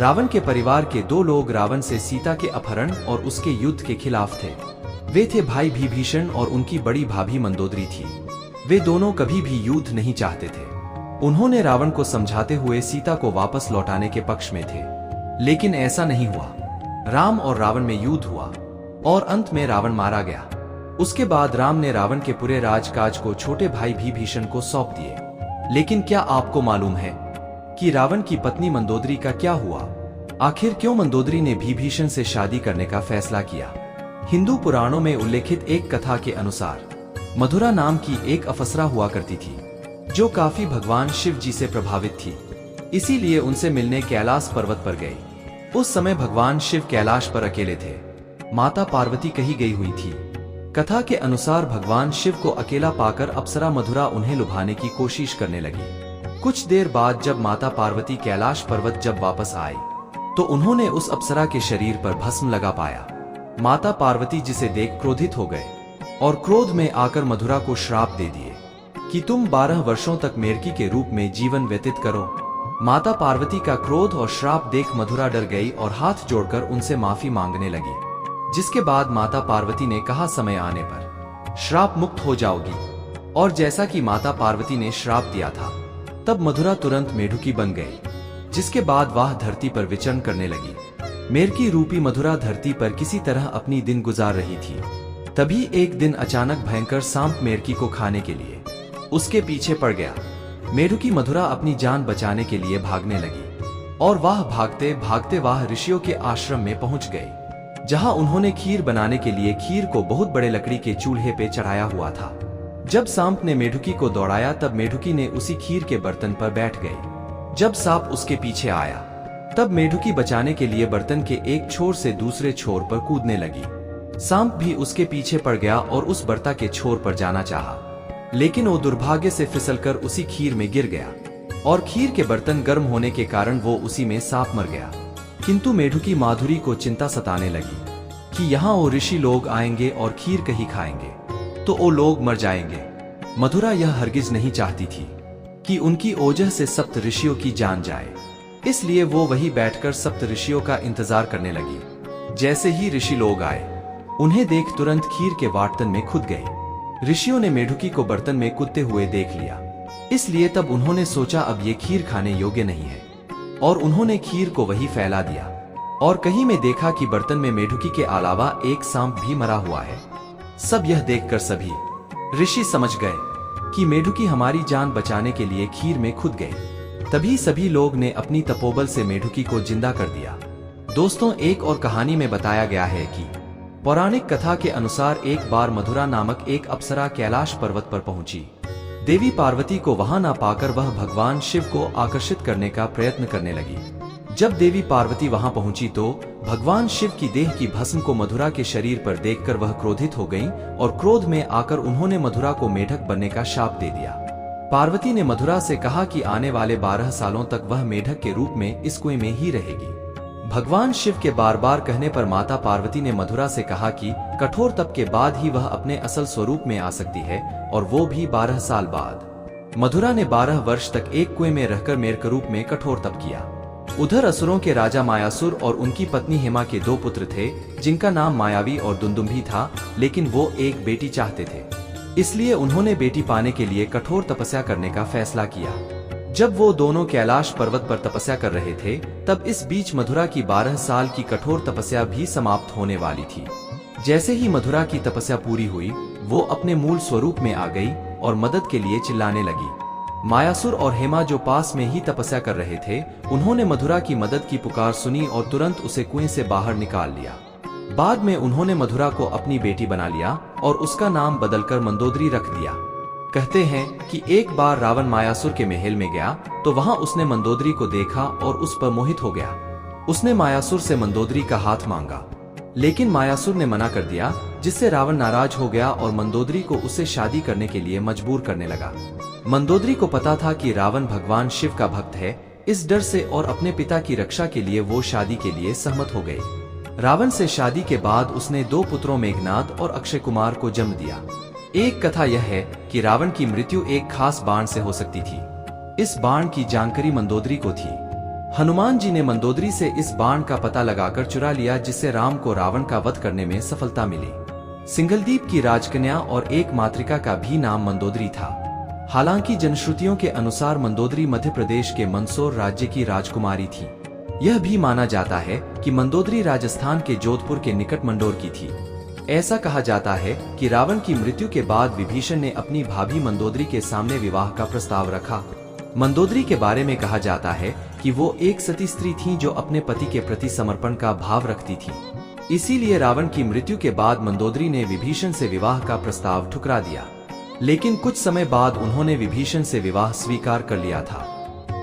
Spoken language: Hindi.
रावण के परिवार के 2 लोग रावण से सीता के अपहरण और उसके युद्ध के खिलाफ थे। वे थे भाई विभीषण और उनकी बड़ी भाभी मंदोदरी थी। वे दोनों कभी भी युद्ध नहीं चाहते थे। उन्होंने रावण को समझाते हुए सीता को वापस लौटाने के पक्ष में थे, लेकिन ऐसा नहीं हुआ। राम और रावण में युद्ध हुआ और अंत में रावण मारा गया। उसके बाद राम ने रावण के पूरे राजकाज को छोटे भाई विभीषण को सौंप दिए। लेकिन क्या आपको मालूम है कि रावण की पत्नी मंदोदरी का क्या हुआ? आखिर क्यों मंदोदरी ने विभीषण से शादी करने का फैसला किया? हिंदू पुराणों में उल्लेखित एक कथा के अनुसार मधुरा नाम की एक अप्सरा हुआ करती थी, जो काफी भगवान शिव जी से प्रभावित थी। इसीलिए उनसे मिलने कैलाश पर्वत पर गई। उस समय भगवान शिव कैलाश पर अकेले थे। माता पार्वती कहीं गई हुई थी। कथा के अनुसार भगवान शिव को अकेला पाकर अप्सरा मधुरा उन्हें लुभाने की कोशिश करने लगी। कुछ देर बाद जब माता पार्वती कैलाश पर्वत जब वापस आई तो उन्होंने उस अप्सरा के शरीर पर भस्म लगा पाया। माता पार्वती जिसे देख क्रोधित हो गए और क्रोध में आकर मधुरा को श्राप दे दिए कि तुम 12 वर्षों तक मेरकी के रूप में जीवन व्यतीत करो। माता पार्वती का क्रोध और श्राप देख मधुरा डर गई और हाथ जोड़कर उनसे माफी मांगने लगी। जिसके बाद माता पार्वती ने कहा, समय आने पर श्राप मुक्त हो जाओगी। और जैसा कि माता पार्वती ने श्राप दिया था, तब मधुरा तुरंत मेढुकी बन गई। जिसके बाद वह धरती पर विचरण करने लगी। मेरकी रूपी मधुरा धरती पर किसी तरह अपनी दिन गुजार रही थी। तभी एक दिन अचानक भयंकर सांप मेरकी को खाने के लिए उसके पीछे पड़ गया। मेढुकी मधुरा अपनी जान बचाने के लिए भागने लगी और वह भागते भागते वह ऋषियों के आश्रम में पहुंच गई, जहां उन्होंने खीर बनाने के लिए खीर को बहुत बड़े लकड़ी के चूल्हे पे चढ़ाया हुआ था। जब सांप ने मेढुकी को दौड़ाया तब मेढुकी ने उसी खीर के बर्तन पर बैठ गई। जब सांप उसके पीछे आया तब मेढुकी बचाने के लिए बर्तन के एक छोर से दूसरे छोर पर कूदने लगी। सांप भी उसके पीछे पड़ गया और उस बर्ता के छोर पर जाना चाहा, लेकिन वो दुर्भाग्य से फिसलकर उसी खीर में गिर गया और खीर के बर्तन गर्म होने के कारण वो उसी में सांप मर गया। किंतु मेढुकी माधुरी को चिंता सताने लगी कि यहाँ वो ऋषि लोग आएंगे और खीर कहीं खाएंगे तो वो लोग मर जाएंगे। मधुरा यह हरगिज नहीं चाहती थी कि उनकी ओजह से सप्त ऋषियों की जान जाए, इसलिए वो वहीं बैठकर सप्त ऋषियों का इंतजार करने लगी। जैसे ही ऋषि लोग आए, उन्हें देख तुरंत खीर के बर्तन में कूद गए। ऋषियों ने मेढुकी को बर्तन में कूदते हुए देख लिया, इसलिए तब उन्होंने सोचा अब ये खीर खाने योग्य नहीं है और उन्होंने खीर को वहीं फैला दिया। और कहीं में देखा कि बर्तन में मेढुकी के अलावा एक सांप भी मरा हुआ है। सब यह देखकर सभी ऋषि समझ गए कि मेढुकी हमारी जान बचाने के लिए खीर में कूद गई। तभी सभी लोग ने अपनी तपोबल से मेढुकी को जिंदा कर दिया। दोस्तों, एक और कहानी में बताया गया है कि पौराणिक कथा के अनुसार एक बार मधुरा नामक एक अप्सरा कैलाश पर्वत पर पहुंची। देवी पार्वती को वहां ना पाकर वह भगवान शिव को आकर्षित करने का प्रयत्न करने लगी। जब देवी पार्वती वहां पहुंची तो भगवान शिव की देह की भस्म को मधुरा के शरीर पर देखकर वह क्रोधित हो गईं और क्रोध में आकर उन्होंने मधुरा को मेढक बनने का शाप दे दिया। पार्वती ने मधुरा से कहा कि आने वाले 12 सालों तक वह मेढक के रूप में इस कुएं में ही रहेगी। भगवान शिव के बार बार कहने पर माता पार्वती ने मधुरा से कहा कि कठोर तप के बाद ही वह अपने असल स्वरूप में आ सकती है, और वो भी 12 साल बाद। मधुरा ने 12 वर्ष तक एक कुएं में रहकर मेढक रूप में कठोर तप किया। उधर असुरों के राजा मायासुर और उनकी पत्नी हेमा के 2 पुत्र थे, जिनका नाम मायावी और दुंदुम्भी था, लेकिन वो एक बेटी चाहते थे। इसलिए उन्होंने बेटी पाने के लिए कठोर तपस्या करने का फैसला किया। जब वो दोनों कैलाश पर्वत पर तपस्या कर रहे थे, तब इस बीच मधुरा की 12 साल की कठोर तपस्या भी समाप्त होने वाली थी। जैसे ही मधुरा की तपस्या पूरी हुई, वो अपने मूल स्वरूप में आ गई और मदद के लिए चिल्लाने लगी। मायासुर और हेमा जो पास में ही तपस्या कर रहे थे, उन्होंने मधुरा की मदद की पुकार सुनी और तुरंत उसे कुएं से बाहर निकाल लिया। बाद में उन्होंने मधुरा को अपनी बेटी बना लिया और उसका नाम बदलकर मंदोदरी रख दिया। कहते हैं कि एक बार रावण मायासुर के महल में गया तो वहां उसने मंदोदरी को देखा और उस पर मोहित हो गया। उसने मायासुर से मंदोदरी का हाथ मांगा, लेकिन मायासुर ने मना कर दिया, जिससे रावण नाराज हो गया और मंदोदरी को उससे शादी करने के लिए मजबूर करने लगा। मंदोदरी को पता था कि रावण भगवान शिव का भक्त है, इस डर से और अपने पिता की रक्षा के लिए वो शादी के लिए सहमत हो गई। रावण से शादी के बाद उसने 2 पुत्रों मेघनाद और अक्षय कुमार को जन्म दिया। एक कथा यह है कि रावण की मृत्यु एक खास बाण से हो सकती थी। इस बाण की जानकारी मंदोदरी को थी। हनुमान जी ने मंदोदरी से इस बाण का पता लगाकर चुरा लिया, जिससे राम को रावण का वध करने में सफलता मिली। सिंघलदीप की राजकन्या और एक मातृका का भी नाम मंदोदरी था। हालांकि जनश्रुतियों के अनुसार मंदोदरी मध्य प्रदेश के मंदसौर राज्य की राजकुमारी थी। यह भी माना जाता है कि मंदोदरी राजस्थान के जोधपुर के निकट मंडोर की थी। ऐसा कहा जाता है कि रावण की मृत्यु के बाद विभीषण ने अपनी भाभी मंदोदरी के सामने विवाह का प्रस्ताव रखा। मंदोदरी के बारे में कहा जाता है कि वो एक सती स्त्री थी जो अपने पति के प्रति समर्पण का भाव रखती थी। इसीलिए रावण की मृत्यु के बाद मंदोदरी ने विभीषण से विवाह का प्रस्ताव ठुकरा दिया, लेकिन कुछ समय बाद उन्होंने विभीषण से विवाह स्वीकार कर लिया था।